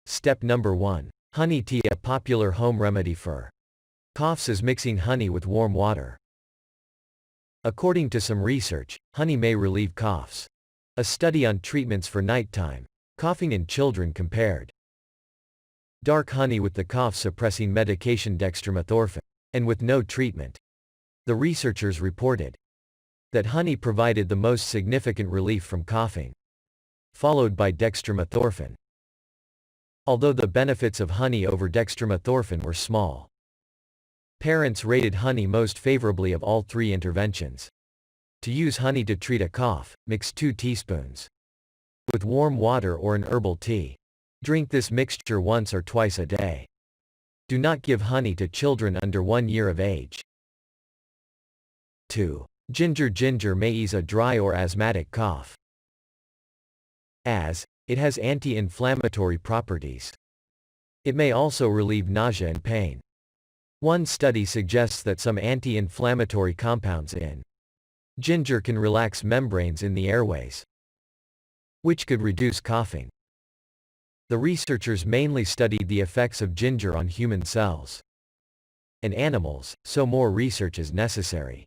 Step number 1. Honey tea. A popular home remedy for coughs is mixing honey with warm water. According to some research, honey may relieve coughs. A study on treatments for nighttime coughing in children compared dark honey with the cough-suppressing medication dextromethorphan, and with no treatment. The researchers reported that honey provided the most significant relief from coughing, followed by dextromethorphan. Although the benefits of honey over dextromethorphan were small, parents rated honey most favorably of all three interventions. To use honey to treat a cough, mix 2 teaspoons with warm water or an herbal tea. Drink this mixture once or twice a day. Do not give honey to children under 1 year of age. 2. Ginger. Ginger may ease a dry or asthmatic cough, as it has anti-inflammatory properties. It may also relieve nausea and pain. One study suggests that some anti-inflammatory compounds in ginger can relax membranes in the airways, which could reduce coughing. The researchers mainly studied the effects of ginger on human cells and animals, so more research is necessary.